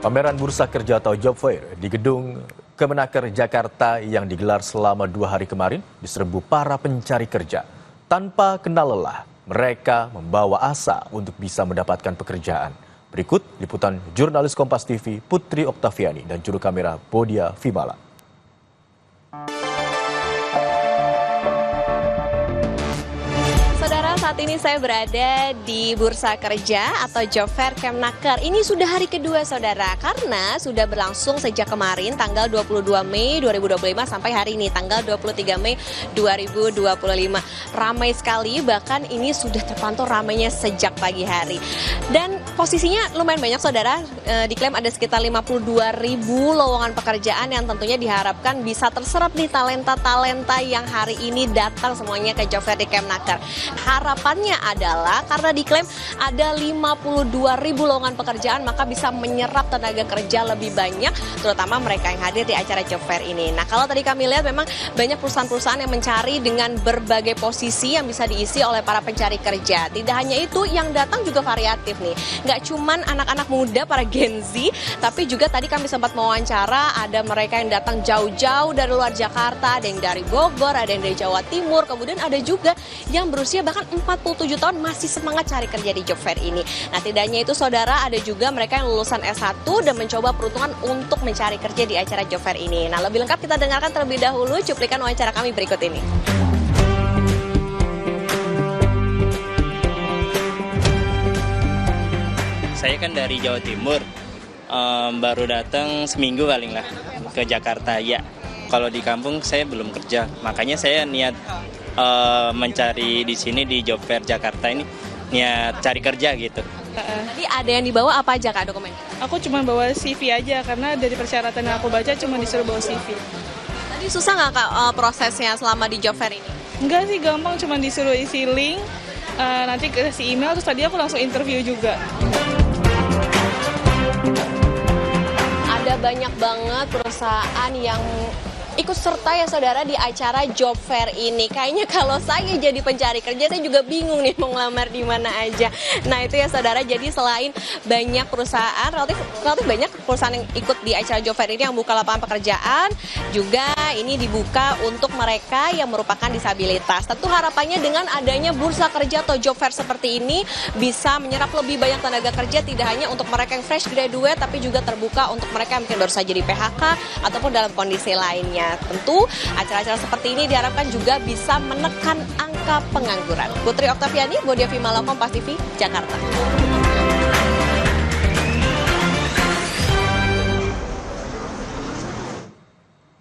Pameran Bursa Kerja atau Job Fair di Gedung Kemenaker Jakarta yang digelar selama 2 hari kemarin diserbu para pencari kerja. Tanpa kenal lelah, mereka membawa asa untuk bisa mendapatkan pekerjaan. Berikut liputan jurnalis Kompas TV Putri Oktaviani dan juru kamera Bodia Vimala. Saat ini saya berada di Bursa Kerja atau Job Fair Kemenaker. Ini sudah hari kedua saudara, karena sudah berlangsung sejak kemarin tanggal 22 Mei 2025 sampai hari ini tanggal 23 Mei 2025. Ramai sekali, bahkan ini sudah terpantau ramainya sejak pagi hari. Dan posisinya lumayan banyak saudara, diklaim ada sekitar 52.000 lowongan pekerjaan yang tentunya diharapkan bisa terserap nih talenta-talenta yang hari ini datang semuanya ke Job Fair di Kemenaker. Harapannya adalah karena diklaim ada 52.000 lowongan pekerjaan, maka bisa menyerap tenaga kerja lebih banyak, terutama mereka yang hadir di acara Job Fair ini. Nah, kalau tadi kami lihat memang banyak perusahaan-perusahaan yang mencari dengan berbagai posisi yang bisa diisi oleh para pencari kerja. Tidak hanya itu, yang datang juga variatif nih. Nggak cuman anak-anak muda, para Gen Z, tapi juga tadi kami sempat mewawancara, ada mereka yang datang jauh-jauh dari luar Jakarta, ada yang dari Bogor, ada yang dari Jawa Timur, kemudian ada juga yang berusia bahkan 47 tahun masih semangat cari kerja di Job Fair ini. Nah, tidak hanya itu saudara, ada juga mereka yang lulusan S1 dan mencoba peruntungan untuk mencari kerja di acara Job Fair ini. Nah, lebih lengkap kita dengarkan terlebih dahulu cuplikan wawancara kami berikut ini. Saya kan dari Jawa Timur, baru datang seminggu paling lah ke Jakarta. Ya, kalau di kampung saya belum kerja, makanya saya niat mencari di sini di Job Fair Jakarta ini, niat cari kerja gitu. Tadi ada yang dibawa apa aja Kak dokumen? Aku cuma bawa CV aja, karena dari persyaratan yang aku baca cuma disuruh bawa CV. Tadi susah nggak Kak prosesnya selama di Job Fair ini? Enggak sih, gampang, cuma disuruh isi link, nanti kasih email, terus tadi aku langsung interview juga. Ada banyak banget perusahaan yang ikut serta ya saudara di acara Job Fair ini. Kayaknya kalau saya jadi pencari kerja, saya juga bingung nih mau ngelamar di mana aja. Nah itu ya saudara, jadi selain banyak perusahaan, relatif banyak perusahaan yang ikut di acara Job Fair ini yang buka lapangan pekerjaan, juga ini dibuka untuk mereka yang merupakan disabilitas. Tentu harapannya dengan adanya Bursa Kerja atau Job Fair seperti ini bisa menyerap lebih banyak tenaga kerja, tidak hanya untuk mereka yang fresh graduate, tapi juga terbuka untuk mereka yang mungkin baru saja di PHK ataupun dalam kondisi lainnya. Tentu acara-acara seperti ini diharapkan juga bisa menekan angka pengangguran. Putri Oktaviani, Bodia Vimala, Kompas TV, Jakarta.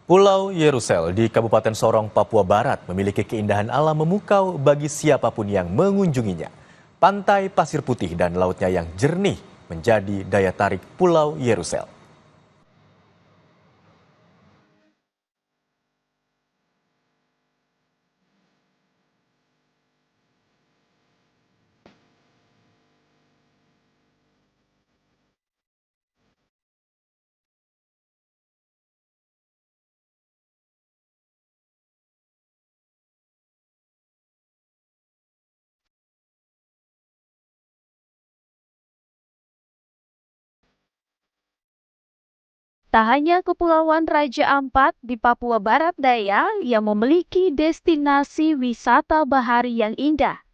Pulau Yerusel di Kabupaten Sorong, Papua Barat memiliki keindahan alam memukau bagi siapapun yang mengunjunginya. Pantai pasir putih dan lautnya yang jernih menjadi daya tarik Pulau Yerusel. Tak hanya Kepulauan Raja Ampat di Papua Barat Daya yang memiliki destinasi wisata bahari yang indah.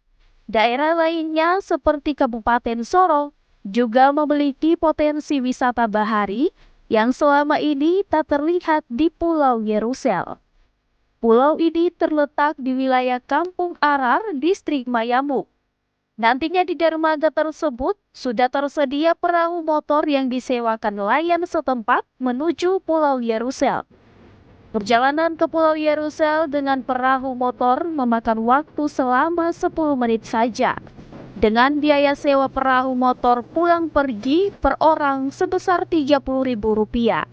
Daerah lainnya seperti Kabupaten Sorong juga memiliki potensi wisata bahari yang selama ini tak terlihat di Pulau Yerusel. Pulau ini terletak di wilayah Kampung Arar, Distrik Mayamuk. Nantinya di dermaga tersebut sudah tersedia perahu motor yang disewakan nelayan setempat menuju Pulau Yerusel. Perjalanan ke Pulau Yerusel dengan perahu motor memakan waktu selama 10 menit saja. Dengan biaya sewa perahu motor pulang pergi per orang sebesar Rp30.000.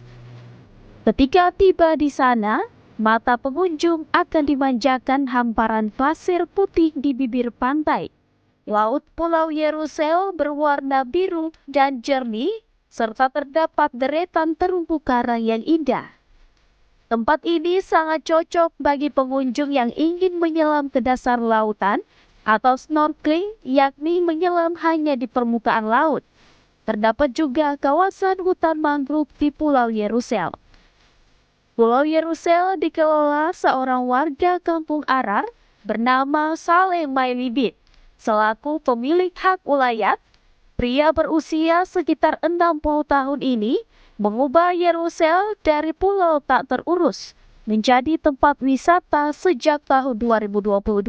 Ketika tiba di sana, mata pengunjung akan dimanjakan hamparan pasir putih di bibir pantai. Laut Pulau Yerusel berwarna biru dan jernih, serta terdapat deretan terumbu karang yang indah. Tempat ini sangat cocok bagi pengunjung yang ingin menyelam ke dasar lautan atau snorkeling, yakni menyelam hanya di permukaan laut. Terdapat juga kawasan hutan mangrove di Pulau Yerusel. Pulau Yerusel dikelola seorang warga kampung Arar bernama Saleh Mailibit. Selaku pemilik hak ulayat, pria berusia sekitar 60 tahun ini mengubah Yerusel dari pulau tak terurus menjadi tempat wisata sejak tahun 2022.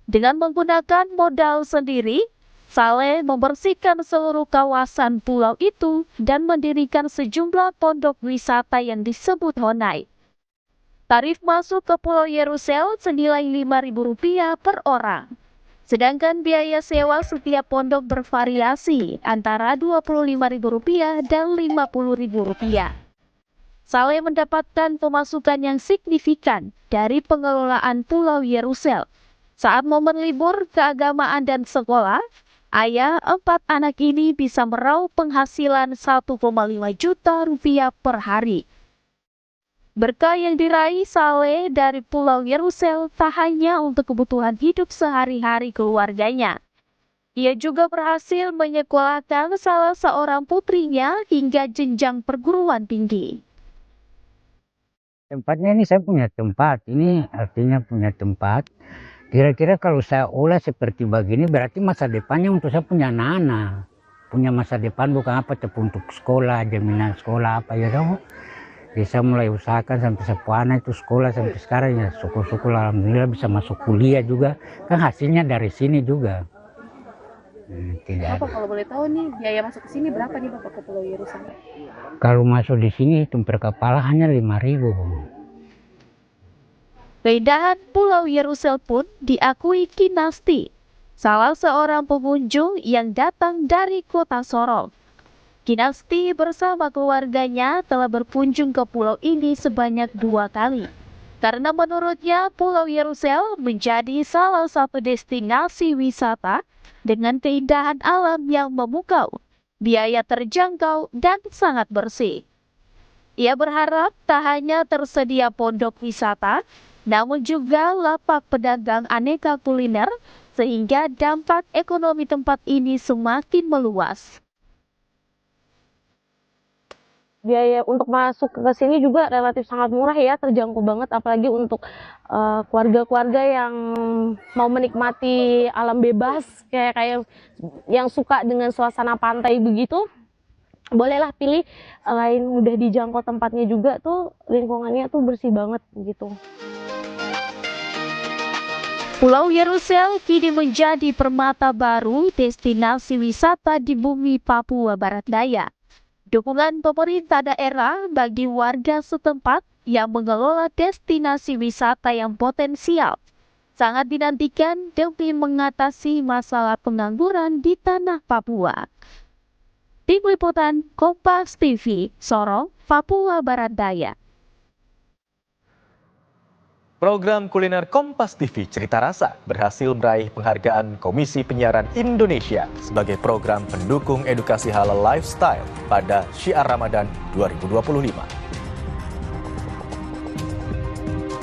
Dengan menggunakan modal sendiri, Saleh membersihkan seluruh kawasan pulau itu dan mendirikan sejumlah pondok wisata yang disebut Honai. Tarif masuk ke Pulau Yerusel senilai Rp5.000 per orang. Sedangkan biaya sewa setiap pondok bervariasi antara Rp25.000 dan Rp50.000. Saleh mendapatkan pemasukan yang signifikan dari pengelolaan Pulau Yerusel. Saat momen libur keagamaan dan sekolah, ayah 4 anak ini bisa meraup penghasilan Rp1,5 juta per hari. Berkah yang diraih Saleh dari Pulau Yerusel tak hanya untuk kebutuhan hidup sehari-hari keluarganya. Ia juga berhasil menyekolahkan salah seorang putrinya hingga jenjang perguruan tinggi. Tempatnya ini saya punya tempat, ini artinya punya tempat. Kira-kira kalau saya olah seperti begini berarti masa depannya untuk saya punya anak-anak. Punya masa depan bukan apa tapi untuk sekolah, jaminan sekolah apa ya dong. Jadi saya mulai usahakan sampai sepuana itu sekolah sampai sekarang ya syukur-syukur alhamdulillah bisa masuk kuliah juga. Kan hasilnya dari sini juga. Tidak Bapak ada. kalau boleh tahu nih biaya masuk ke sini berapa nih Bapak ke Pulau Yerusel? Kalau masuk di sini itu per kepala hanya 5.000. Keindahan Pulau Yerusel pun diakui Kinasti, salah seorang pengunjung yang datang dari kota Sorong. Kinasti bersama keluarganya telah berkunjung ke pulau ini sebanyak 2 kali. Karena menurutnya Pulau Yerusel menjadi salah satu destinasi wisata dengan keindahan alam yang memukau, biaya terjangkau, dan sangat bersih. Ia berharap tak hanya tersedia pondok wisata, namun juga lapak pedagang aneka kuliner, sehingga dampak ekonomi tempat ini semakin meluas. Biaya untuk masuk ke sini juga relatif sangat murah ya, terjangkau banget apalagi untuk keluarga-keluarga yang mau menikmati alam bebas kayak yang suka dengan suasana pantai begitu. Bolehlah pilih lain mudah dijangkau tempatnya juga tuh lingkungannya tuh bersih banget gitu. Pulau Yerusel kini menjadi permata baru destinasi wisata di bumi Papua Barat Daya. Dukungan pemerintah daerah bagi warga setempat yang mengelola destinasi wisata yang potensial sangat dinantikan demi mengatasi masalah pengangguran di tanah Papua. Tim Liputan Kompas TV, Sorong, Papua Barat Daya. Program kuliner Kompas TV Cerita Rasa berhasil meraih penghargaan Komisi Penyiaran Indonesia sebagai program pendukung edukasi halal lifestyle pada Syiar Ramadan 2025.